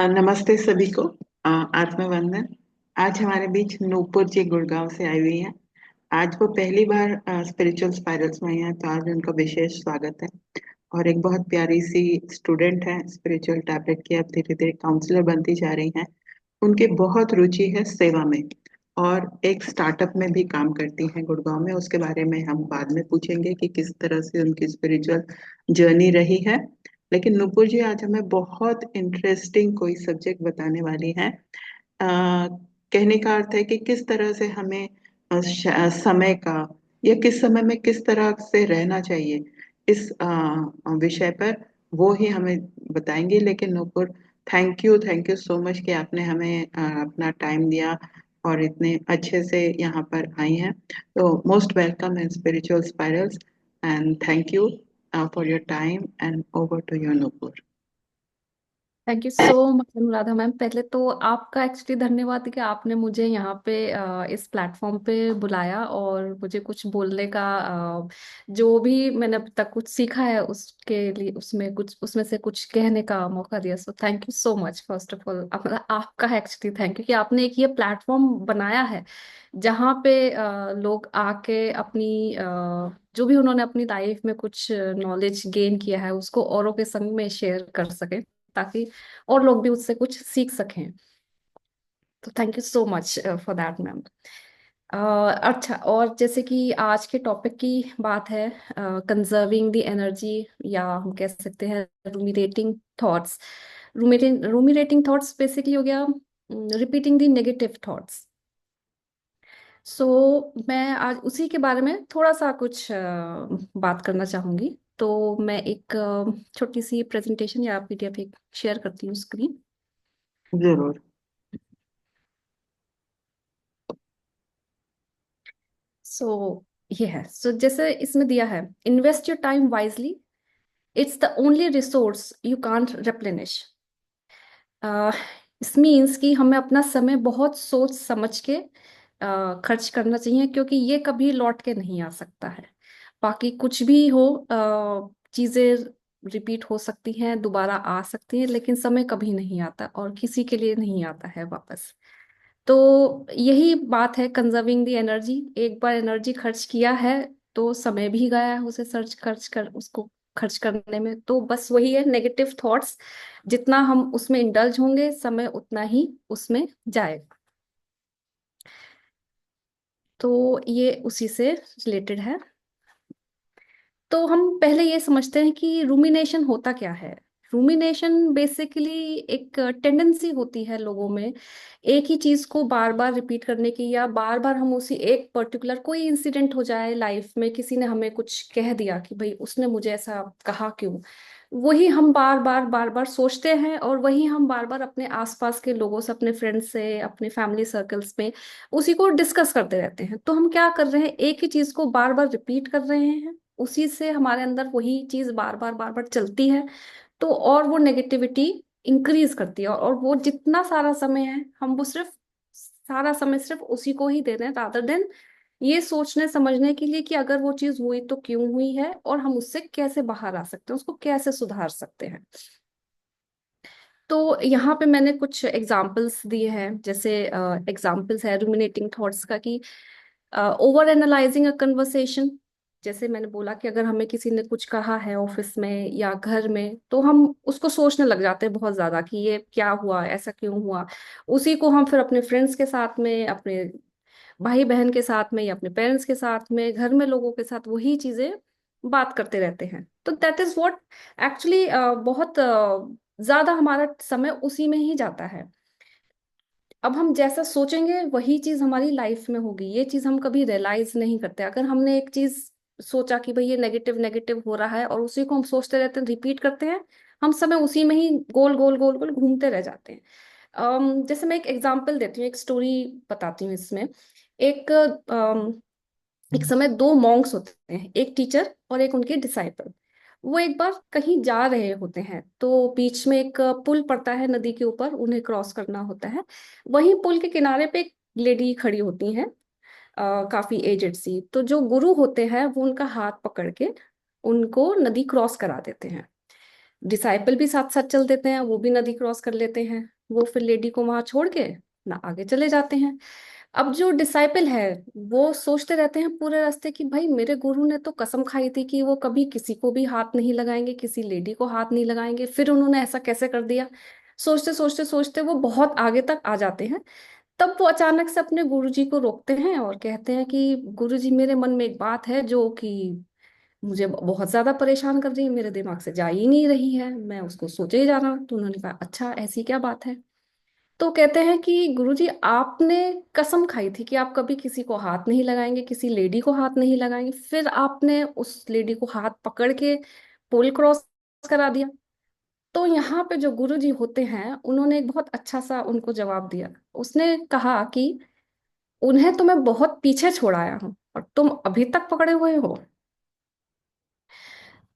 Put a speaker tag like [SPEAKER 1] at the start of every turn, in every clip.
[SPEAKER 1] नमस्ते सभी को। आत्मवंदन। आज हमारे बीच नूपुर जी गुड़गांव से आई हुई हैं। आज वो पहली बार स्पिरिचुअल स्पाइरल्स में आई हैं, तो आज उनका विशेष स्वागत है। और एक बहुत प्यारी सी स्टूडेंट है स्पिरिचुअल टैबलेट की, अब धीरे धीरे काउंसलर बनती जा रही हैं। उनकी बहुत रुचि है सेवा में, और एक स्टार्टअप में भी काम करती हैं गुड़गांव में। उसके बारे में हम बाद में पूछेंगे कि किस तरह से उनकी स्पिरिचुअल जर्नी रही है। लेकिन नूपुर जी आज हमें बहुत इंटरेस्टिंग कोई सब्जेक्ट बताने वाली हैं। कहने का अर्थ है कि किस तरह से हमें समय का, या किस समय में किस तरह से रहना चाहिए, इस विषय पर वो ही हमें बताएंगे। लेकिन Nupur, thank you so much कि आपने हमें अपना टाइम दिया और इतने अच्छे से यहाँ पर आई हैं। तो most welcome in spiritual spirals, and thank you for your time, and over to you, Nupur.
[SPEAKER 2] Thank you so much Anuradha ma'am. पहले तो आपका एक्चुअली धन्यवाद कि आपने मुझे यहाँ पे इस प्लेटफॉर्म पे बुलाया और मुझे कुछ बोलने का जो भी मैंने अब तक कुछ सीखा है उसके लिए उसमें से कुछ कहने का मौका दिया। So thank you so much first of all. आपका एक्चुअली थैंक यू कि आपने एक ये प्लेटफॉर्म बनाया है जहाँ पे लोग आके अपनी जो भी उन्होंने अपनी लाइफ में कुछ नॉलेज गेन किया है उसको औरों के संग में शेयर कर सके, ताकि और लोग भी उससे कुछ सीख सकें। तो thank you so much for that ma'am. अच्छा, और जैसे कि आज के टॉपिक की बात है, कंजर्विंग द एनर्जी, या हम कह सकते हैं रूमिनेटिंग थॉट्स। रूमिनेटिंग थॉट्स बेसिकली हो गया रिपीटिंग द नेगेटिव थॉट्स। सो मैं आज उसी के बारे में थोड़ा सा कुछ बात करना चाहूंगी। तो मैं एक छोटी सी प्रेजेंटेशन या पीडीएफ एक शेयर करती हूँ स्क्रीन।
[SPEAKER 1] जरूर।
[SPEAKER 2] सो ये है, जैसे इसमें दिया है, invest your time wisely, it's the only resource you can't replenish. इस मीन्स कि हमें अपना समय बहुत सोच समझ के खर्च करना चाहिए, क्योंकि ये कभी लौट के नहीं आ सकता है। बाकी कुछ भी हो, चीजें रिपीट हो सकती हैं, दोबारा आ सकती हैं, लेकिन समय कभी नहीं आता और किसी के लिए नहीं आता है वापस। तो यही बात है कंजर्विंग द एनर्जी। एक बार एनर्जी खर्च किया है तो समय भी गया है उसे सर्च खर्च कर उसको खर्च करने में। तो बस वही है, नेगेटिव थॉट्स जितना हम उसमें इंडल्ज होंगे समय उतना ही उसमें जाएगा। तो ये उसी से रिलेटेड है। तो हम पहले ये समझते हैं कि रूमिनेशन होता क्या है। रूमिनेशन बेसिकली एक टेंडेंसी होती है लोगों में एक ही चीज को बार बार रिपीट करने की, या बार बार हम उसी एक पर्टिकुलर कोई इंसिडेंट हो जाए लाइफ में, किसी ने हमें कुछ कह दिया कि भाई उसने मुझे ऐसा कहा क्यों, वही हम बार बार सोचते हैं, और वही हम बार बार अपने आसपास के लोगों से, अपने फ्रेंड्स से, अपने फैमिली सर्कल्स में उसी को डिस्कस करते रहते हैं। तो हम क्या कर रहे हैं, एक ही चीज को बार बार रिपीट कर रहे हैं, उसी से हमारे अंदर वही चीज बार बार चलती है। तो और वो नेगेटिविटी इंक्रीज करती है, और वो जितना सारा समय है हम वो सिर्फ सारा समय सिर्फ उसी को ही दे रहे हैं, रादर देन ये सोचने समझने के लिए कि अगर वो चीज हुई तो क्यों हुई है और हम उससे कैसे बाहर आ सकते हैं, उसको कैसे सुधार सकते हैं। तो यहाँ पे मैंने कुछ एग्जाम्पल्स दिए हैं। जैसे एग्जाम्पल्स है रूमिनेटिंग थॉट्स का कि ओवर एनालाइजिंग अ कन्वर्सेशन। जैसे मैंने बोला कि अगर हमें किसी ने कुछ कहा है ऑफिस में या घर में, तो हम उसको सोचने लग जाते हैं बहुत ज्यादा कि ये क्या हुआ, ऐसा क्यों हुआ। उसी को हम फिर अपने फ्रेंड्स के साथ में, अपने भाई बहन के साथ में, या अपने पेरेंट्स के साथ में, घर में लोगों के साथ वही चीजें बात करते रहते हैं। तो दैट इज व्हाट एक्चुअली बहुत ज्यादा हमारा समय उसी में ही जाता है। अब हम जैसा सोचेंगे वही चीज हमारी लाइफ में होगी, ये चीज हम कभी रियलाइज नहीं करते। अगर हमने एक चीज सोचा कि भाई ये नेगेटिव नेगेटिव हो रहा है, और उसी को हम सोचते रहते हैं, रिपीट करते हैं, हम समय उसी में ही गोल गोल गोल गोल घूमते रह जाते हैं। जैसे मैं एक एग्जांपल देती हूँ, एक स्टोरी बताती हूँ इसमें। एक एक समय दो मॉन्क्स होते हैं, एक टीचर और एक उनके डिसाइपल। वो एक बार कहीं जा रहे होते हैं, तो बीच में एक पुल पड़ता है नदी के ऊपर, उन्हें क्रॉस करना होता है। वहीं पुल के किनारे पे एक लेडी खड़ी होती हैं, काफी एजेड सी। तो जो गुरु होते हैं वो उनका हाथ पकड़ के उनको नदी क्रॉस करा देते हैं। डिसाइपल भी साथ साथ चल देते हैं, वो भी नदी क्रॉस कर लेते हैं, वो फिर लेडी को वहां छोड़ के ना आगे चले जाते हैं। अब जो डिसाइपल है वो सोचते रहते हैं पूरे रास्ते कि भाई मेरे गुरु ने तो कसम खाई थी कि वो कभी किसी को भी हाथ नहीं लगाएंगे, किसी लेडी को हाथ नहीं लगाएंगे, फिर उन्होंने ऐसा कैसे कर दिया। सोचते सोचते सोचते वो बहुत आगे तक आ जाते हैं। तब वो अचानक से अपने गुरुजी को रोकते हैं और कहते हैं कि गुरुजी, मेरे मन में एक बात है जो कि मुझे बहुत ज्यादा परेशान कर रही है, मेरे दिमाग से जा ही नहीं रही है, मैं उसको सोचे ही जा रहा हूँ। तो उन्होंने कहा अच्छा ऐसी क्या बात है। तो कहते हैं कि गुरुजी, आपने कसम खाई थी कि आप कभी किसी को हाथ नहीं लगाएंगे, किसी लेडी को हाथ नहीं लगाएंगे, फिर आपने उस लेडी को हाथ पकड़ के पुल क्रॉस करा दिया। तो यहाँ पे जो गुरुजी होते हैं उन्होंने एक बहुत अच्छा सा उनको जवाब दिया। उसने कहा कि उन्हें तो मैं बहुत पीछे छोड़ाया हूँ और तुम अभी तक पकड़े हुए हो।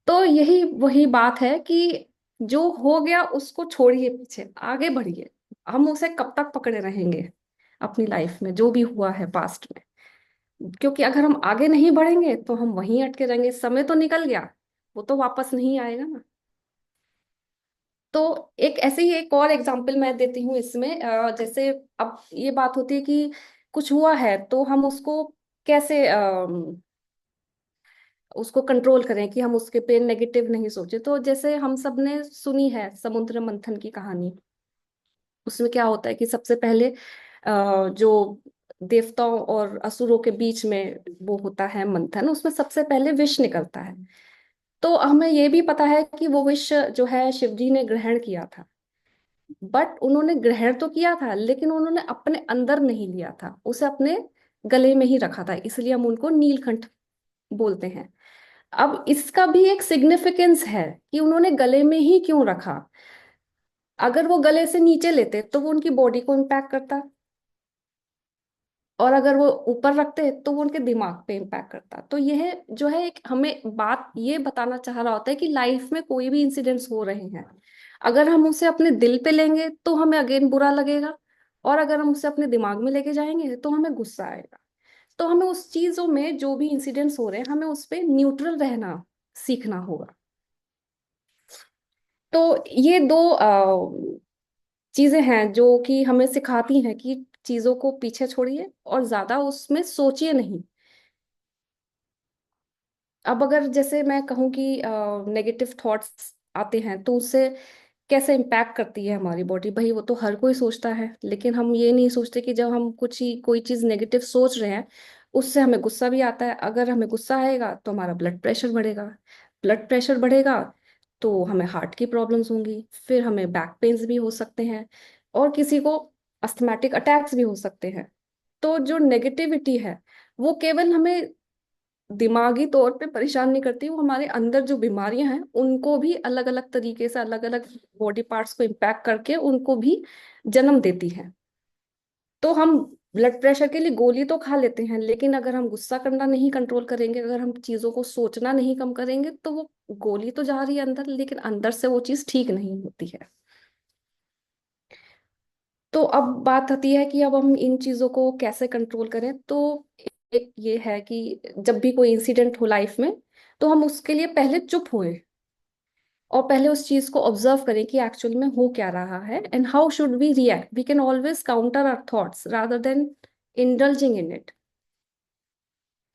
[SPEAKER 2] तो यही वही बात है कि जो हो गया उसको छोड़िए पीछे, आगे बढ़िए। हम उसे कब तक पकड़े रहेंगे अपनी लाइफ में जो भी हुआ है पास्ट में। क्योंकि अगर हम आगे नहीं बढ़ेंगे तो हम वहीं अटके रहेंगे, समय तो निकल गया, वो तो वापस नहीं आएगा ना। तो एक ऐसे ही एक और एग्जांपल मैं देती हूँ इसमें, जैसे अब ये बात होती है कि कुछ हुआ है तो हम उसको कैसे उसको कंट्रोल करें कि हम उसके पे नेगेटिव नहीं सोचे। तो जैसे हम सब ने सुनी है समुद्र मंथन की कहानी। उसमें क्या होता है कि सबसे पहले जो देवताओं और असुरों के बीच में वो होता है मंथन, उसमें सबसे पहले विष निकलता है। तो हमें ये भी पता है कि वो विष जो है शिव जी ने ग्रहण किया था। बट उन्होंने ग्रहण तो किया था लेकिन उन्होंने अपने अंदर नहीं लिया था, उसे अपने गले में ही रखा था, इसलिए हम उनको नीलकंठ बोलते हैं। अब इसका भी एक सिग्निफिकेंस है कि उन्होंने गले में ही क्यों रखा। अगर वो गले से नीचे लेते तो वो उनकी बॉडी को इम्पैक्ट करता, और अगर वो ऊपर रखते तो वो उनके दिमाग पे इम्पैक्ट करता। तो यह जो है एक हमें बात ये बताना चाह रहा होता है कि लाइफ में कोई भी इंसिडेंट्स हो रहे हैं, अगर हम उसे अपने दिल पे लेंगे तो हमें अगेन बुरा लगेगा, और अगर हम उसे अपने दिमाग में लेके जाएंगे तो हमें गुस्सा आएगा। तो हमें उस चीजों में जो भी इंसिडेंट्स हो रहे हैं हमें उस पे न्यूट्रल रहना सीखना होगा। तो ये दो चीजें हैं जो कि हमें सिखाती हैं कि चीजों को पीछे छोड़िए और ज्यादा उसमें सोचिए नहीं। अब अगर जैसे मैं कहूँ कि नेगेटिव थॉट्स आते हैं तो उससे कैसे इम्पैक्ट करती है हमारी बॉडी, भाई वो तो हर कोई सोचता है, लेकिन हम ये नहीं सोचते कि जब हम कुछ ही कोई चीज नेगेटिव सोच रहे हैं उससे हमें गुस्सा भी आता है। अगर हमें गुस्सा आएगा तो हमारा ब्लड प्रेशर बढ़ेगा, ब्लड प्रेशर बढ़ेगा तो हमें हार्ट की प्रॉब्लम्स होंगी, फिर हमें बैक पेन्स भी हो सकते हैं, और किसी को अस्थमैटिक अटैक्स भी हो सकते हैं। तो जो नेगेटिविटी है वो केवल हमें दिमागी तौर पे परेशान नहीं करती, वो हमारे अंदर जो बीमारियां हैं उनको भी अलग अलग तरीके से अलग अलग बॉडी पार्ट्स को इम्पैक्ट करके उनको भी जन्म देती है। तो हम ब्लड प्रेशर के लिए गोली तो खा लेते हैं, लेकिन अगर हम गुस्सा करना नहीं कंट्रोल करेंगे, अगर हम चीजों को सोचना नहीं कम करेंगे, तो वो गोली तो जा रही है अंदर लेकिन अंदर से वो चीज ठीक नहीं होती है। तो अब बात आती है कि अब हम इन चीजों को कैसे कंट्रोल करें। तो एक ये है कि जब भी कोई इंसिडेंट हो लाइफ में तो हम उसके लिए पहले चुप हुए और पहले उस चीज को ऑब्जर्व करें कि एक्चुअल में हो क्या रहा है and how should we react. We can always counter our thoughts rather than indulging in it.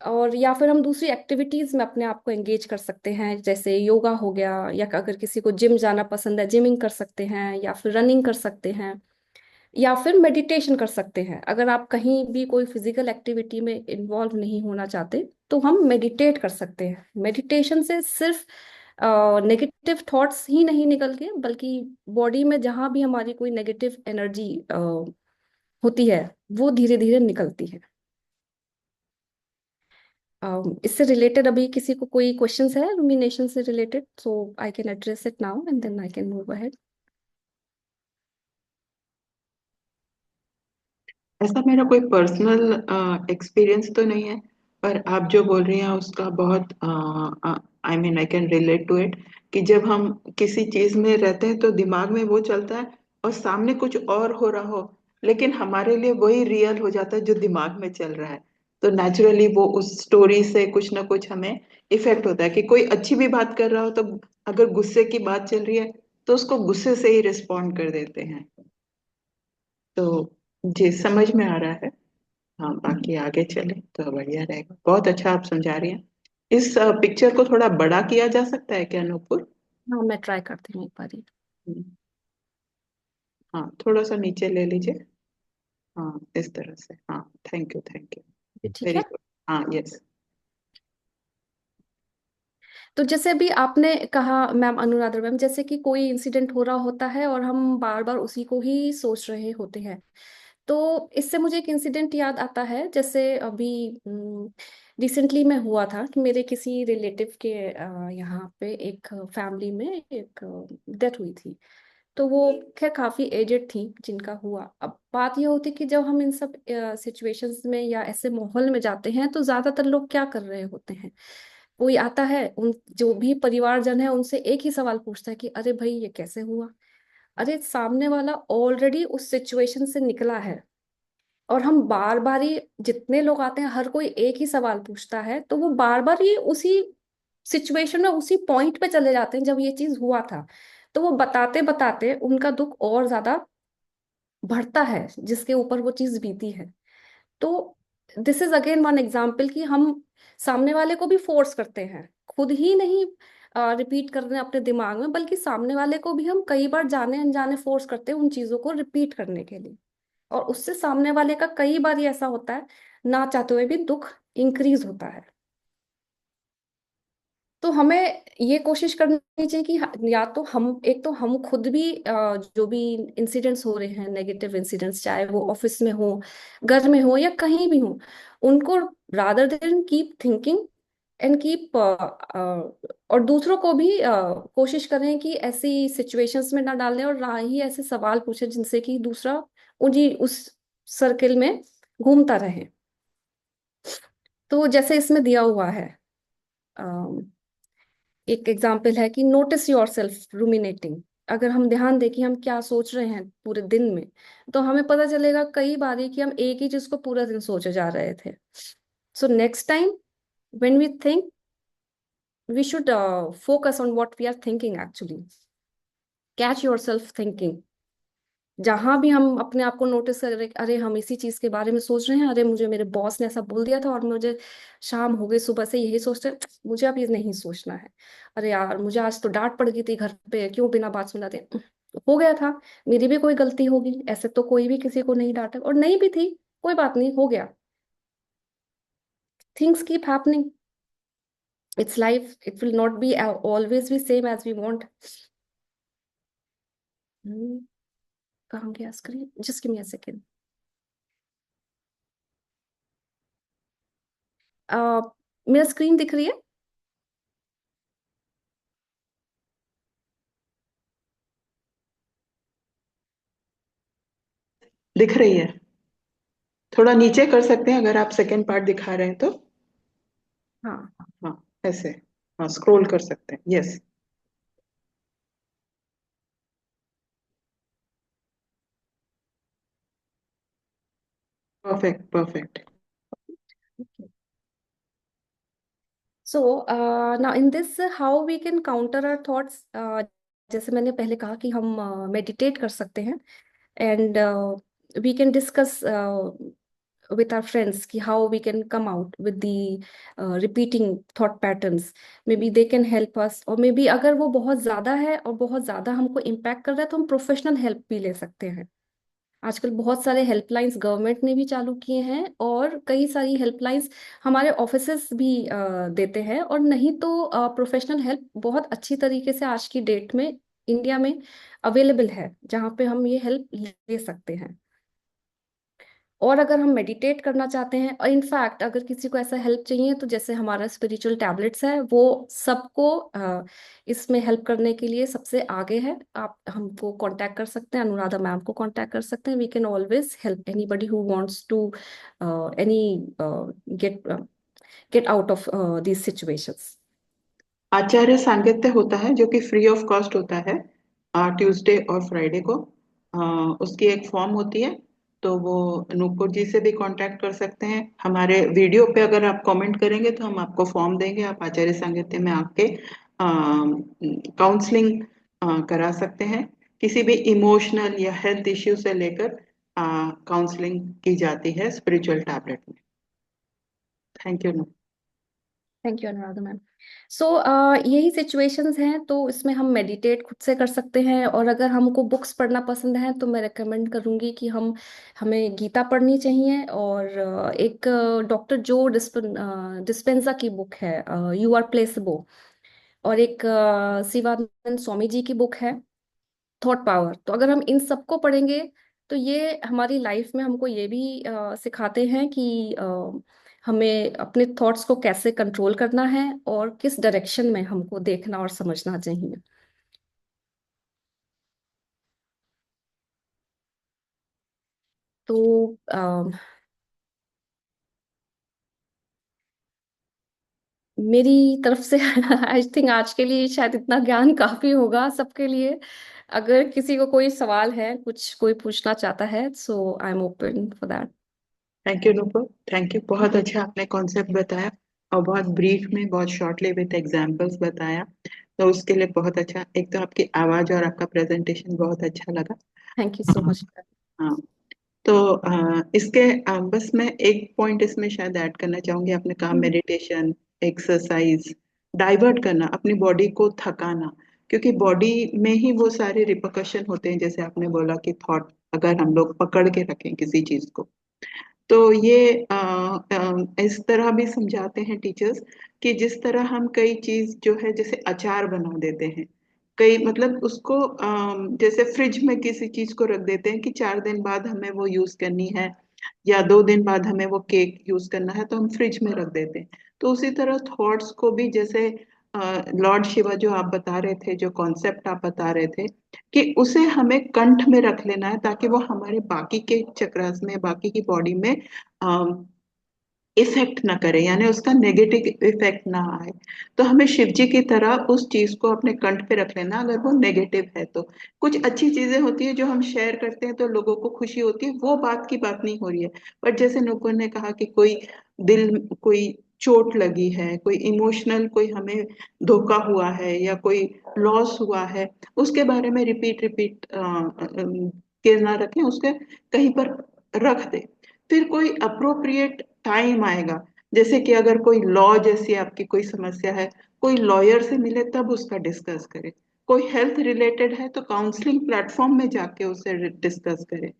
[SPEAKER 2] और या फिर हम दूसरी एक्टिविटीज में अपने आप को एंगेज कर सकते हैं, जैसे योगा हो गया, या अगर किसी को जिम जाना पसंद है जिमिंग कर सकते हैं, या फिर रनिंग कर सकते हैं, या फिर मेडिटेशन कर सकते हैं। अगर आप कहीं भी कोई फिजिकल एक्टिविटी में इन्वॉल्व नहीं होना चाहते तो हम मेडिटेट कर सकते हैं। मेडिटेशन से सिर्फ नेगेटिव थॉट्स ही नहीं निकल के, बल्कि बॉडी में जहां भी हमारी कोई नेगेटिव एनर्जी होती है वो धीरे धीरे निकलती है। इससे रिलेटेड अभी किसी को कोई क्वेश्चंस है रुमिनेशन से related, so I can address it now and then I can move ahead.
[SPEAKER 1] ऐसा मेरा कोई पर्सनल एक्सपीरियंस तो नहीं है, पर आप जो बोल रही हैं उसका बहुत I mean I can relate to it. कि जब हम किसी चीज में रहते हैं तो दिमाग में वो चलता है और सामने कुछ और हो रहा हो, लेकिन हमारे लिए वही रियल हो जाता है जो दिमाग में चल रहा है। तो नेचुरली वो उस स्टोरी से कुछ ना कुछ हमें इफेक्ट होता है। कि कोई अच्छी भी बात कर रहा हो तो अगर गुस्से की बात चल रही है तो उसको गुस्से से ही रिस्पॉन्ड कर देते हैं। तो जी समझ में आ रहा है। हाँ, बाकी आगे चले तो बढ़िया रहेगा। बहुत अच्छा आप समझा रही हैं। इस पिक्चर को थोड़ा बड़ा किया जा सकता है क्या, नूपुर?
[SPEAKER 2] हाँ, मैं ट्राई करती हूँ एक बार।
[SPEAKER 1] हम्म, हाँ, थोड़ा सा नीचे ले लीजिए। हाँ, इस तरह से। हाँ, थैंक यू, थैंक यू।
[SPEAKER 2] ये ठीक
[SPEAKER 1] वेरी
[SPEAKER 2] है।
[SPEAKER 1] गुड। हाँ, यस।
[SPEAKER 2] तो जैसे अभी आपने कहा मैम, अनुराधा मैम, जैसे कि कोई इंसिडेंट हो रहा होता है और हम बार बार उसी को ही सोच रहे होते हैं। तो इससे मुझे एक इंसिडेंट याद आता है। जैसे अभी रिसेंटली में हुआ था कि मेरे किसी रिलेटिव के यहाँ पे एक फैमिली में एक डेथ हुई थी। तो वो खैर काफी एजेड थी जिनका हुआ। अब बात ये होती कि जब हम इन सब सिचुएशंस में या ऐसे माहौल में जाते हैं तो ज्यादातर लोग क्या कर रहे होते हैं। कोई आता है, उन जो भी परिवारजन है उनसे एक ही सवाल पूछता है कि अरे भाई ये कैसे हुआ। अरे सामने वाला ऑलरेडी उस सिचुएशन से निकला है, और हम बार बार ही, जितने लोग आते हैं हर कोई एक ही सवाल पूछता है, तो वो बार बार ही उसी सिचुएशन में उसी पॉइंट पे चले जाते हैं जब ये चीज हुआ था। तो वो बताते बताते उनका दुख और ज्यादा बढ़ता है जिसके ऊपर वो चीज बीती है। तो this is again one example कि हम सामने वाले को भी फोर्स करते हैं, खुद ही नहीं रिपीट कर रहे हैं अपने दिमाग में, बल्कि सामने वाले को भी हम कई बार जाने अनजाने फोर्स करते हैं उन चीजों को रिपीट करने के लिए। और उससे सामने वाले का कई बार ये ऐसा होता है, ना चाहते हुए भी दुख इंक्रीज होता है। तो हमें ये कोशिश करनी चाहिए कि या तो हम, एक तो हम खुद भी जो भी इंसिडेंट्स हो रहे हैं, नेगेटिव इंसिडेंट्स, चाहे वो ऑफिस में हो, घर में हो या कहीं भी हो, उनको rather than keep thinking and keep, और दूसरों को भी कोशिश करें कि ऐसी सिचुएशंस में ना डालें, और ना ही ऐसे सवाल पूछें जिनसे कि दूसरा उन्हीं उस सर्किल में घूमता रहे। तो जैसे इसमें दिया हुआ है, एक एग्जाम्पल है कि नोटिस योर सेल्फ रूमिनेटिंग। अगर हम ध्यान दें कि हम क्या सोच रहे हैं पूरे दिन में, तो हमें पता चलेगा कई बार कि हम एक ही चीज को पूरा दिन सोचे जा रहे थे। So next time when we think, we should focus on what we are thinking actually. Catch yourself thinking. जहां भी हम अपने आप को नोटिस कर रहे, अरे हम इसी चीज के बारे में सोच रहे हैं, अरे मुझे मेरे बॉस ने ऐसा बोल दिया था और मुझे शाम हो गई, सुबह से यही सोचते हैं, मुझे अब ये नहीं सोचना है। अरे यार मुझे आज तो डांट पड़ गई थी घर पे, क्यों बिना बात सुनाते। हो गया था, मेरी भी कोई गलती होगी, ऐसे तो कोई भी किसी को नहीं डांटा, और नहीं भी थी, कोई बात नहीं, हो गया। Things keep happening, it's life, it will not be always be same as we want. कहाँ गया screen, just give me a second. मेरा स्क्रीन दिख रही है?
[SPEAKER 1] दिख रही है। थोड़ा नीचे कर सकते हैं अगर आप सेकेंड पार्ट दिखा रहे हैं तो।
[SPEAKER 2] हाँ।
[SPEAKER 1] हाँ, ऐसे। हाँ, स्क्रॉल कर सकते हैं, yes. Perfect, perfect.
[SPEAKER 2] So now in this, how we can counter our thoughts, जैसे मैंने पहले कहा कि हम मेडिटेट कर सकते हैं, and we can discuss with our friends कि how we can come out with the repeating thought patterns. Maybe they can help us, और maybe अगर वो बहुत ज़्यादा है और बहुत ज़्यादा हमको इम्पैक्ट कर रहा है तो हम प्रोफेशनल हेल्प भी ले सकते हैं। आजकल बहुत सारे हेल्पलाइंस गवर्नमेंट ने भी चालू किए हैं, और कई सारी हेल्पलाइंस हमारे ऑफिसेस भी देते हैं। और नहीं तो प्रोफेशनल हेल्प बहुत अच्छी तरीके से आज की डेट में इंडिया में अवेलेबल है, जहाँ पे हम ये हेल्प ले सकते हैं। और अगर हम मेडिटेट करना चाहते हैं, और इनफैक्ट अगर किसी को ऐसा हेल्प चाहिए, तो जैसे हमारा स्पिरिचुअल टैबलेट्स है, वो सबको इसमें हेल्प करने के लिए सबसे आगे है। आप हमको कांटेक्ट कर सकते हैं, अनुराधा मैम को कांटेक्ट कर सकते हैं। We can always help anybody who wants to any get get out of these situations.
[SPEAKER 1] आचार्य सांगित्य होता है जो कि फ्री ऑफ कॉस्ट होता है, ट्यूसडे और फ्राइडे को। उसकी एक फॉर्म होती है। तो वो नूपुर जी से भी कांटेक्ट कर सकते हैं। हमारे वीडियो पे अगर आप कमेंट करेंगे तो हम आपको फॉर्म देंगे, आप आचार्य सांगित्य में आके काउंसलिंग करा सकते हैं। किसी भी इमोशनल या हेल्थ इश्यू से लेकर काउंसलिंग की जाती है स्पिरिचुअल टैबलेट में। Thank you.
[SPEAKER 2] Thank you Anuradha ma'am. So यही सिचुएशंस हैं, तो इसमें हम मेडिटेट खुद से कर सकते हैं, और अगर हमको बुक्स पढ़ना पसंद है तो मैं रेकमेंड करूंगी कि हमें गीता पढ़नी चाहिए, और एक डॉक्टर जो डिस्पेंजा की बुक है, यू आर प्लेसबो, और एक शिवानंद स्वामी जी की बुक है थॉट पावर। तो अगर हम इन सबको पढ़ेंगे तो ये हमारी लाइफ में हमको ये भी सिखाते हैं कि हमें अपने थॉट्स को कैसे कंट्रोल करना है और किस डायरेक्शन में हमको देखना और समझना चाहिए। तो मेरी तरफ से आई थिंक आज के लिए शायद इतना ज्ञान काफी होगा सबके लिए। अगर किसी को कोई सवाल है, कुछ कोई पूछना चाहता है, so I am open for that.
[SPEAKER 1] Thank you Nupur. Thank you, बहुत अच्छा आपने कॉन्सेप्ट बताया और बहुत ब्रीफ में बहुत शॉर्टली विद एग्जांपल्स बताया। तो उसके लिए बहुत अच्छा, एक तो आपकी आवाज और आपका प्रेजेंटेशन बहुत अच्छा लगा।
[SPEAKER 2] थैंक यू सो
[SPEAKER 1] हाँ।
[SPEAKER 2] मच।
[SPEAKER 1] हाँ। तो इसके बस मैं एक पॉइंट इसमें शायद ऐड करना चाहूंगी। आपने कहा मेडिटेशन, एक्सरसाइज, डाइवर्ट करना, अपनी बॉडी को थकाना, क्योंकि बॉडी में ही वो सारे रिpercussion होते हैं। जैसे आपने बोला कि थॉट अगर हम लोग पकड़ के रखें किसी चीज को, तो ये इस तरह भी समझाते हैं टीचर्स कि जिस तरह हम कई चीज जो है जैसे अचार बना देते हैं, कई मतलब उसको जैसे फ्रिज में किसी चीज को रख देते हैं कि 4 दिन बाद हमें वो यूज करनी है, या 2 दिन बाद हमें वो केक यूज करना है, तो हम फ्रिज में रख देते हैं। तो उसी तरह थॉट्स को भी, जैसे लॉर्ड शिवा जो आप बता रहे थे, जो कॉन्सेप्ट आप बता रहे थे, कि उसे हमें कंठ में रख लेना है ताकि वो हमारे बाकी के चक्रस में, बाकी की बॉडी में इफेक्ट ना करे, यानी उसका नेगेटिव इफेक्ट ना आए। तो हमें शिव जी की तरह उस चीज को अपने कंठ पे रख लेना अगर वो नेगेटिव है तो। कुछ अच्छी चीजें होती है जो हम शेयर करते हैं तो लोगों को खुशी होती है, वो बात की बात नहीं हो रही है। बट जैसे नुपुर ने कहा कि कोई चोट लगी है, कोई इमोशनल, कोई हमें धोखा हुआ है या कोई लॉस हुआ है, उसके बारे में रिपीट रिपीट के ना रखें, उसके कहीं पर रख दे। फिर कोई अप्रोप्रिएट टाइम आएगा, जैसे कि अगर कोई लॉ जैसी आपकी कोई समस्या है, कोई लॉयर से मिले तब उसका डिस्कस करें। कोई हेल्थ रिलेटेड है तो काउंसलिंग प्लेटफॉर्म में जाके उससे डिस्कस करें।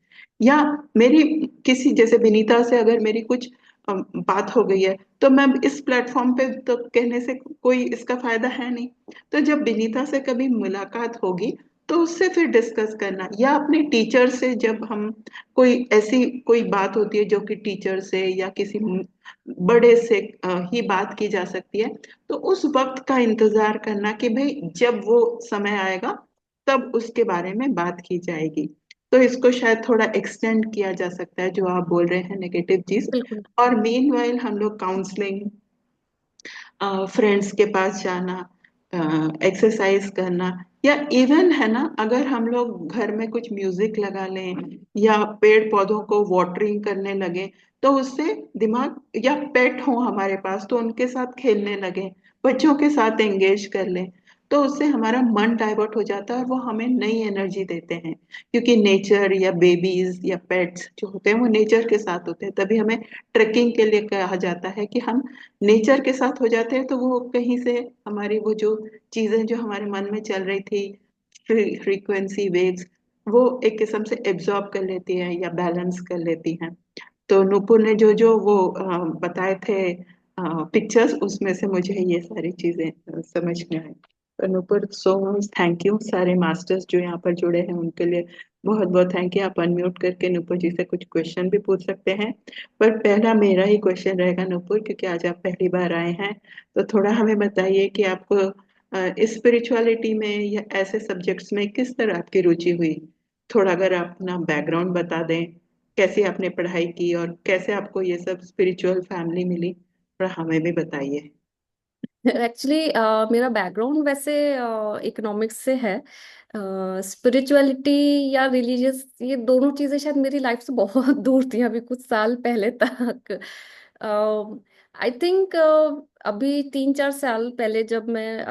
[SPEAKER 1] या मेरी किसी, जैसे विनीता से अगर मेरी कुछ बात हो गई है, तो मैं इस प्लेटफॉर्म पे तो कहने से कोई इसका फायदा है नहीं। तो जब विनीता से कभी मुलाकात होगी तो उससे फिर डिस्कस करना, या अपने टीचर से, जब हम कोई ऐसी कोई बात होती है जो कि टीचर से या किसी बड़े से ही बात की जा सकती है, तो उस वक्त का इंतजार करना कि भाई जब वो समय आएगा तब उसके बारे में बात की जाएगी। तो इसको शायद थोड़ा एक्सटेंड किया जा सकता है जो आप बोल रहे हैं नेगेटिव चीज।
[SPEAKER 2] बिल्कुल।
[SPEAKER 1] और मीनवाइल हम लोग काउंसलिंग, फ्रेंड्स के पास जाना, एक्सरसाइज करना, या इवन है ना, अगर हम लोग घर में कुछ म्यूजिक लगा लें या पेड़ पौधों को वाटरिंग करने लगे, तो उससे दिमाग, या पेट हो हमारे पास तो उनके साथ खेलने लगे, बच्चों के साथ एंगेज कर लें, तो उससे हमारा मन डाइवर्ट हो जाता है और वो हमें नई एनर्जी देते हैं। क्योंकि नेचर या बेबीज या पेट्स जो होते हैं वो नेचर के साथ होते हैं, तभी हमें ट्रेकिंग के लिए कहा जाता है कि हम नेचर के साथ हो जाते हैं, तो वो कहीं से हमारी वो जो चीजें जो हमारे मन में चल रही थी, फ्रीक्वेंसी वेव्स, वो एक किस्म से एब्जॉर्ब कर लेती हैं या बैलेंस कर लेती हैं। तो नूपुर ने जो जो वो बताए थे पिक्चर्स, उसमें से मुझे ये सारी चीजें समझ में आई। तो Nupur, so much thank you. सारे मास्टर्स जो यहाँ पर जुड़े हैं उनके लिए बहुत बहुत थैंक यू। आप अनम्यूट करके नूपुर जी से कुछ क्वेश्चन भी पूछ सकते हैं। पर पहला मेरा ही क्वेश्चन रहेगा नूपुर, क्योंकि आज आप पहली बार आए हैं, तो थोड़ा हमें बताइए कि आपको स्पिरिचुअलिटी में या ऐसे सब्जेक्ट्स में किस तरह आपकी रुचि हुई। थोड़ा अगर आप अपना बैकग्राउंड बता दें, कैसे आपने पढ़ाई की और कैसे आपको ये सब स्पिरिचुअल फैमिली मिली, थोड़ा हमें भी बताइए।
[SPEAKER 2] एक्चुअली मेरा बैकग्राउंड वैसे इकोनॉमिक्स से है। स्पिरिचुअलिटी या रिलीजियस, ये दोनों चीज़ें शायद मेरी लाइफ से बहुत दूर थी अभी कुछ साल पहले तक। आई थिंक अभी 3-4 साल पहले जब मैं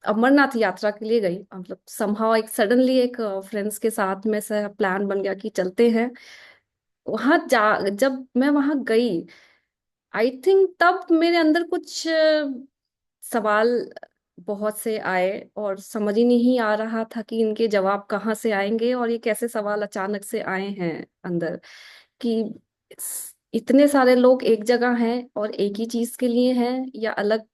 [SPEAKER 2] अमरनाथ यात्रा के लिए गई, मतलब समहाउ एक सडनली एक फ्रेंड्स के साथ में से प्लान बन गया कि चलते हैं वहां जा। जब मैं वहां गई, आई थिंक तब मेरे अंदर कुछ सवाल बहुत से आए, और समझ ही नहीं आ रहा था कि इनके जवाब कहाँ से आएंगे, और ये कैसे सवाल अचानक से आए हैं अंदर, कि इतने सारे लोग एक जगह हैं और एक ही चीज के लिए हैं, या अलग,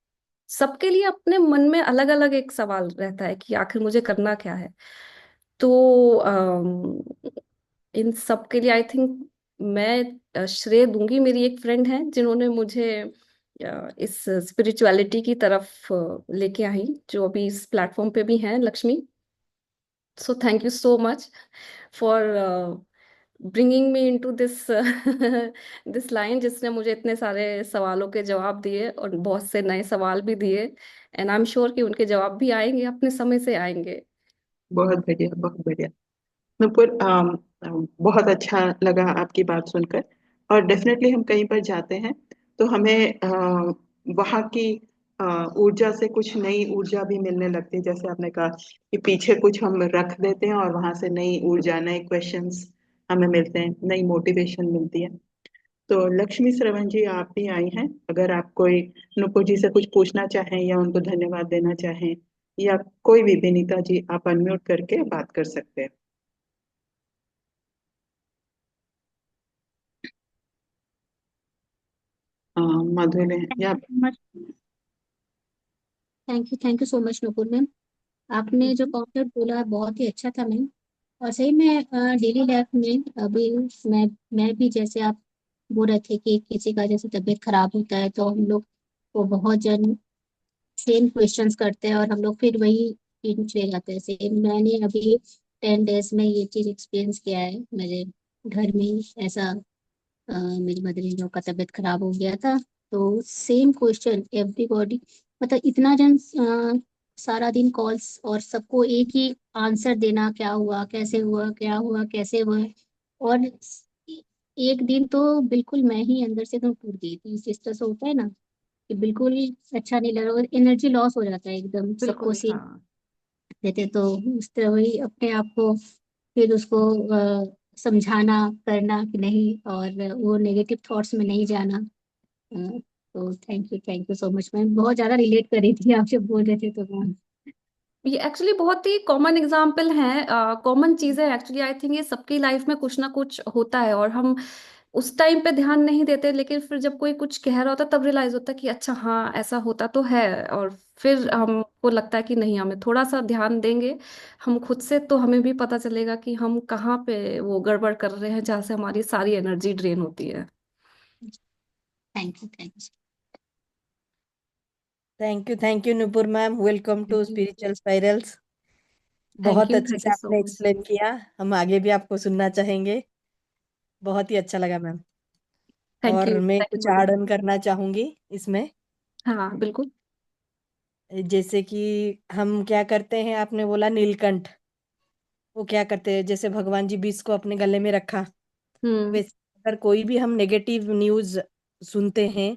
[SPEAKER 2] सबके लिए अपने मन में अलग अलग एक सवाल रहता है कि आखिर मुझे करना क्या है। तो इन सब के लिए आई थिंक मैं श्रेय दूंगी, मेरी एक फ्रेंड है जिन्होंने मुझे इस स्पिरिचुअलिटी की तरफ लेके आई, जो अभी इस प्लेटफॉर्म पे भी हैं, Lakshmi. So thank you so much for bringing me into this this line, जिसने मुझे इतने सारे सवालों के जवाब दिए और बहुत से नए सवाल भी दिए, एंड आई एम श्योर कि उनके जवाब भी आएंगे, अपने समय से आएंगे।
[SPEAKER 1] बहुत बढ़िया, बहुत बढ़िया। नुपुर, बहुत अच्छा लगा आपकी बात सुनकर। और डेफिनेटली हम कहीं पर जाते हैं तो हमें वहाँ की ऊर्जा से कुछ नई ऊर्जा भी मिलने लगती है। जैसे आपने कहा कि पीछे कुछ हम रख देते हैं और वहां से नई ऊर्जा, नए क्वेश्चंस हमें मिलते हैं, नई मोटिवेशन मिलती है। तो लक्ष्मी श्रवण जी, आप भी आई हैं। अगर आप कोई नुपुर जी से कुछ पूछना चाहें या उनको धन्यवाद देना चाहें, या कोई भी, विनीता जी, आप अनम्यूट करके बात कर सकते हैं। मधुर या
[SPEAKER 3] thank you so much Nupur ma'am. आपने जो कॉन्सेप्ट बोला बहुत ही अच्छा था मैम। और सही में डेली लाइफ में अभी मैं मैं भी, जैसे आप बोल रहे थे कि किसी का जैसे तबीयत खराब होता है तो हम लोग को बहुत जन सेम क्वेश्चंस करते हैं और हम लोग फिर वही चीज ले जाते हैं। सेम मैंने अभी 10 डेज में ये चीज एक्सपीरियंस किया है मेरे घर में ही। ऐसा मेरी मदर इन लॉ का तबीयत खराब हो गया था, तो सेम क्वेश्चन एवरीबॉडी, मतलब इतना जन सारा दिन कॉल्स और सबको एक ही आंसर देना, क्या हुआ, कैसे हुआ, क्या हुआ, कैसे हुआ। और एक दिन तो बिल्कुल मैं ही अंदर से एकदम टूट गई थी। इस तरह से होता है ना कि बिल्कुल अच्छा नहीं लग रहा और एनर्जी लॉस हो जाता है एकदम, सबको
[SPEAKER 2] बिल्कुल
[SPEAKER 3] सेम
[SPEAKER 2] हाँ।
[SPEAKER 3] देते। तो उस तरह वही अपने आप को फिर उसको समझाना करना कि नहीं, और वो नेगेटिव थॉट्स में नहीं जाना। तो thank you so much ma'am. बहुत ज्यादा रिलेट कर रही थी आप जब बोल रहे थे तो मैम।
[SPEAKER 2] ये एक्चुअली बहुत ही कॉमन एग्जाम्पल हैं, कॉमन चीजें एक्चुअली, आई थिंक ये सबकी लाइफ में कुछ ना कुछ होता है, और हम उस टाइम पे ध्यान नहीं देते, लेकिन फिर जब कोई कुछ कह रहा होता है तब रियलाइज होता है कि अच्छा हाँ ऐसा होता तो है, और फिर हमको लगता है कि नहीं, हमें थोड़ा सा ध्यान देंगे हम खुद से, तो हमें भी पता चलेगा कि हम कहाँ पे वो गड़बड़ कर रहे हैं जहाँ से हमारी सारी एनर्जी ड्रेन होती है।
[SPEAKER 3] Thank you.
[SPEAKER 4] Thank you Nupur ma'am. Welcome to spiritual spirals. बहुत अच्छे
[SPEAKER 2] थैंक
[SPEAKER 4] से
[SPEAKER 2] यू सो
[SPEAKER 4] आपने
[SPEAKER 2] मच।
[SPEAKER 4] एक्सप्लेन किया। हम आगे भी आपको सुनना चाहेंगे। बहुत ही अच्छा लगा मैम। और मैं
[SPEAKER 2] थैंक
[SPEAKER 4] कुछ
[SPEAKER 2] यू
[SPEAKER 4] ऐड
[SPEAKER 2] मधु।
[SPEAKER 4] ऑन करना चाहूंगी इसमें।
[SPEAKER 2] हाँ बिल्कुल।
[SPEAKER 4] जैसे कि हम क्या करते हैं, आपने बोला नीलकंठ, वो क्या करते हैं, जैसे भगवान जी विष को अपने गले में रखा,
[SPEAKER 2] हम्म।
[SPEAKER 4] वैसे अगर कोई भी हम नेगेटिव न्यूज सुनते हैं,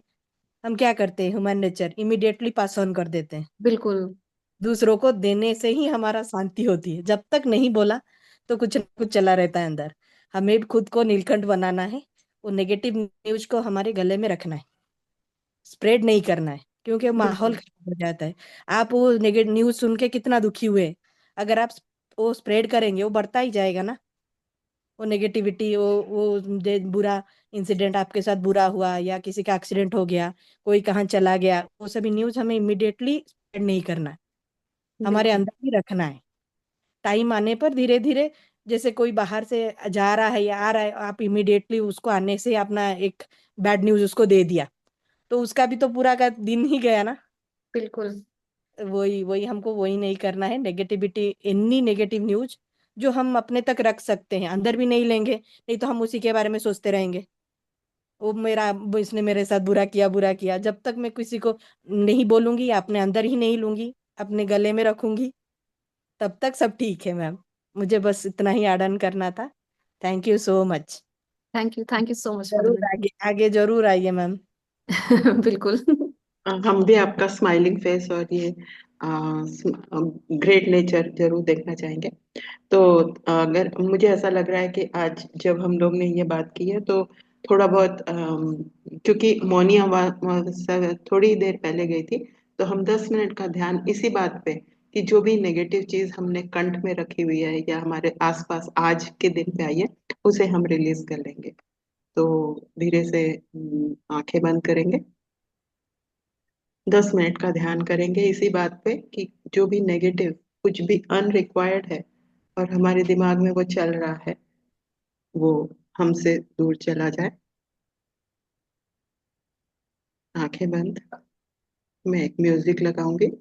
[SPEAKER 4] हम क्या करते हैं, human nature immediately pass on कर देते हैं।
[SPEAKER 2] बिल्कुल
[SPEAKER 4] दूसरों को देने से ही हमारा शांति होती है। जब तक नहीं बोला तो कुछ न कुछ चला रहता है अंदर। हमें भी खुद को नीलकंठ बनाना है। वो नेगेटिव न्यूज को हमारे गले में रखना है, स्प्रेड नहीं करना है, क्योंकि माहौल
[SPEAKER 2] बिल्कुल
[SPEAKER 4] खराब हो जाता है। आप वो नेगेटिव न्यूज सुन के कितना दुखी हुए, अगर आप वो स्प्रेड करेंगे, वो बढ़ता ही जाएगा ना। वो नेगेटिविटी, वो बुरा इंसिडेंट आपके साथ बुरा हुआ, या किसी का एक्सीडेंट हो गया, कोई कहाँ चला गया, वो सभी न्यूज हमें इमिडिएटली स्प्रेड नहीं करना है, हमारे
[SPEAKER 2] बिल्कुल
[SPEAKER 4] अंदर ही रखना है। टाइम आने पर धीरे धीरे, जैसे कोई बाहर से जा रहा है या आ रहा है, आप इमिडिएटली उसको आने से अपना एक बैड न्यूज उसको दे दिया, तो उसका भी तो पूरा का दिन ही गया ना।
[SPEAKER 2] बिल्कुल
[SPEAKER 4] वही वही हमको वही नहीं करना है। नेगेटिविटी, एनी नेगेटिव न्यूज जो हम अपने तक रख सकते हैं, अंदर भी नहीं लेंगे, नहीं तो हम उसी के बारे में सोचते रहेंगे। वो इसने मेरे साथ बुरा किया, जब तक मैं किसी को नहीं बोलूंगी, अपने अंदर ही नहीं लूंगी, अपने गले में रखूंगी, तब तक सब ठीक है मैम। मुझे बस इतना ही ऐड ऑन करना था। Thank you so much.
[SPEAKER 2] Thank you so much
[SPEAKER 4] जरूर
[SPEAKER 2] मधुबन।
[SPEAKER 4] आगे आगे जरूर आइए मैम।
[SPEAKER 2] बिल्कुल।
[SPEAKER 1] हम भी आपका स्माइलिंग फेस और ये ग्रेट नेचर जरूर देखना चाहेंगे। तो अगर मुझे ऐसा लग रहा है कि आज जब हम लोग ने ये बात की है तो थोड़ा बहुत क्योंकि मौनी अमावस्या थोड़ी देर पहले गई थी, तो हम 10 मिनट का ध्यान इसी बात पे कि जो भी नेगेटिव चीज हमने कंठ में रखी हुई है या हमारे आसपास आज के दिन पे आई है, उसे हम रिलीज कर लेंगे। तो धीरे से आंखें बंद करेंगे, 10 मिनट का ध्यान करेंगे इसी बात पे कि जो भी नेगेटिव, कुछ भी अनरिक्वायर्ड है और हमारे दिमाग में वो चल रहा है, वो हमसे दूर चला जाए। आंखें बंद। मैं एक म्यूजिक लगाऊंगी।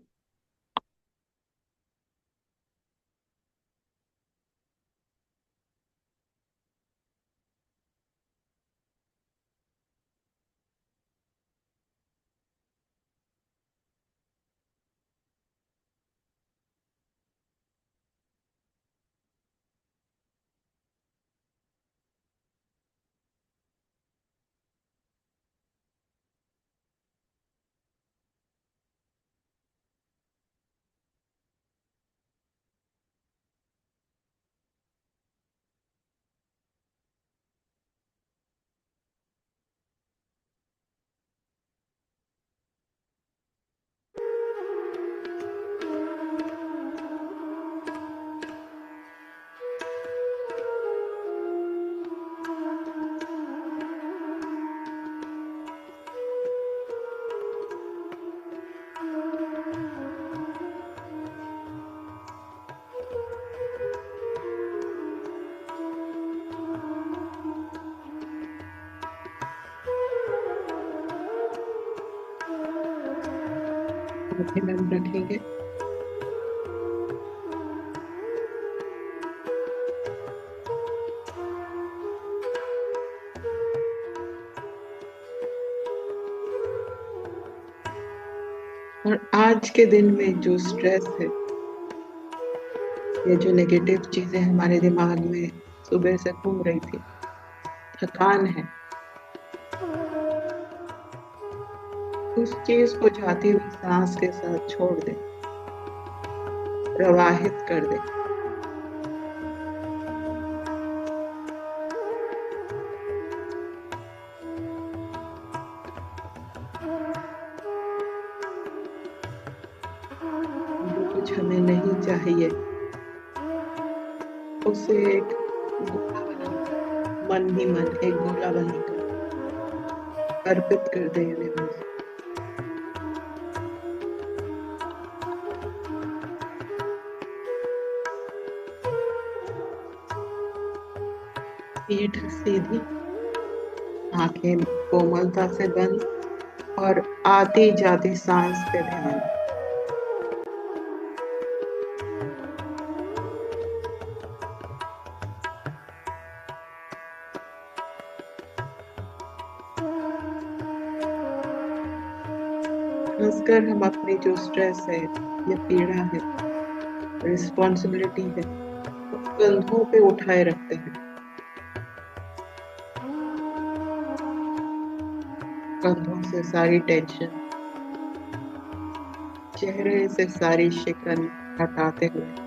[SPEAKER 1] आंखें बंद रखेंगे। और आज के दिन में जो स्ट्रेस है या जो नेगेटिव चीजें हमारे दिमाग में सुबह से घूम रही थी, थकान है, उस चीज को जाती हुई सांस के साथ छोड़ दे, प्रवाहित कर दे। जो कुछ हमें नहीं चाहिए उसे एक गोला बनाकर, मन ही मन एक गोला बनाकर अर्पित कर दे यूनिवर्स। पीठ सीधी, आंखें कोमलता से बंद और आती जाती सांस पे ध्यान। खासकर हम अपनी जो स्ट्रेस है या पीड़ा है, रिस्पॉन्सिबिलिटी है, कंधों पे उठाए रखते हैं। कंधों से सारी टेंशन, चेहरे से सारी शिकन हटाते हुए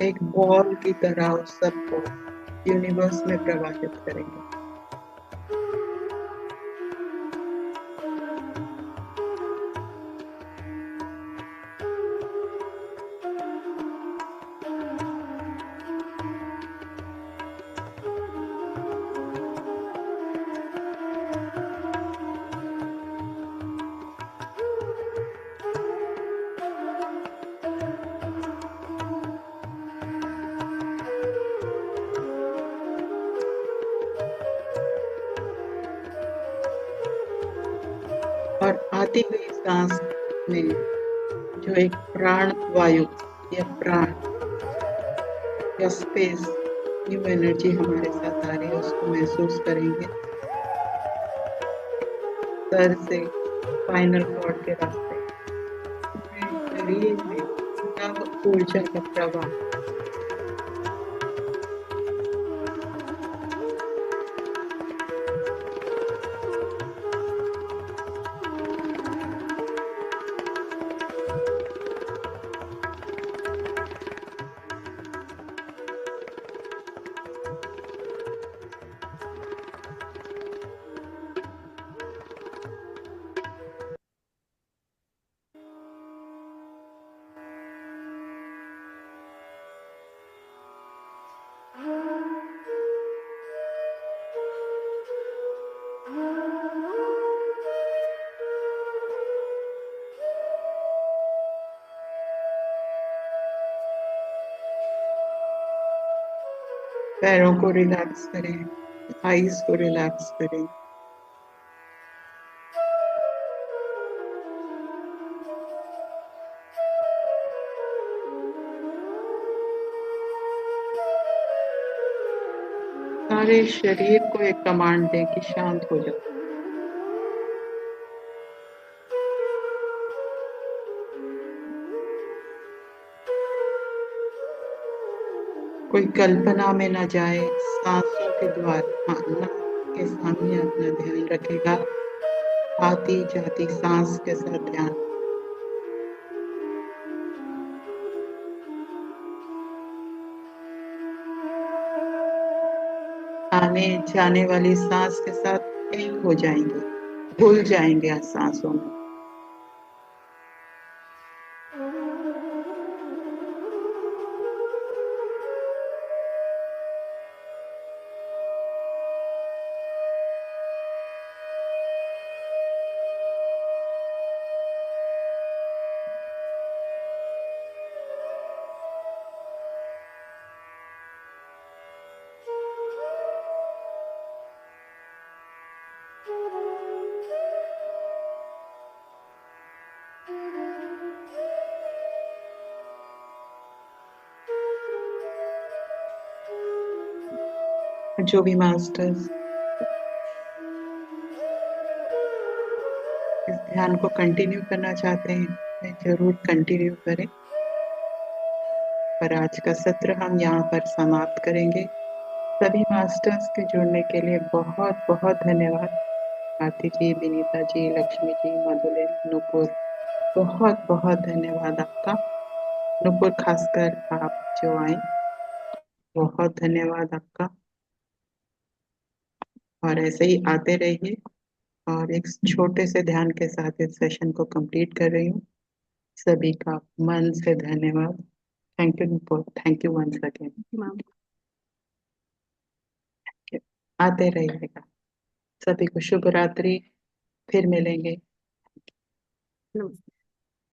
[SPEAKER 1] एक बॉल की तरह उस सबको यूनिवर्स में प्रवाहित करेंगे। और आती हुई सांस में जो एक प्राण वायु या प्राण या स्पेस, न्यू एनर्जी हमारे साथ आ रही है, उसको महसूस करेंगे। सर से स्पाइनल कॉर्ड के रास्ते पूरे शरीर में नव ऊर्जा का प्रवाह। पैरों को रिलैक्स करें, आईज को रिलैक्स करें। सारे शरीर को एक कमांड दें कि शांत हो जाओ। कोई कल्पना में न जाए, सांसों के द्वारा नाक के सामने अपना ध्यान रखेगा, आती जाती सांस के साथ ध्यान। आने जाने वाली सांस के साथ एक हो जाएंगे, घुल जाएंगे सांसों में। जो भी मास्टर्स इस ध्यान को कंटिन्यू करना चाहते हैं, वे जरूर कंटिन्यू करें। पर आज का सत्र हम यहाँ पर समाप्त करेंगे। सभी मास्टर्स के जुड़ने के लिए बहुत बहुत धन्यवाद। आरती जी, विनीता जी, लक्ष्मी जी, मधुलिन, नुपुर, बहुत बहुत धन्यवाद आपका। नुपुर खासकर आप जो आए, बहुत धन्यवाद आपका। और ऐसे ही आते रहिए। और एक छोटे से ध्यान के साथ इस सेशन को कंप्लीट कर रही हूँ। सभी का मन से धन्यवाद। Thank you Nupur, thank you once again.
[SPEAKER 2] Ma'am.
[SPEAKER 1] आते रहिएगा। सभी को शुभ रात्रि, फिर मिलेंगे।
[SPEAKER 2] नमस्ते।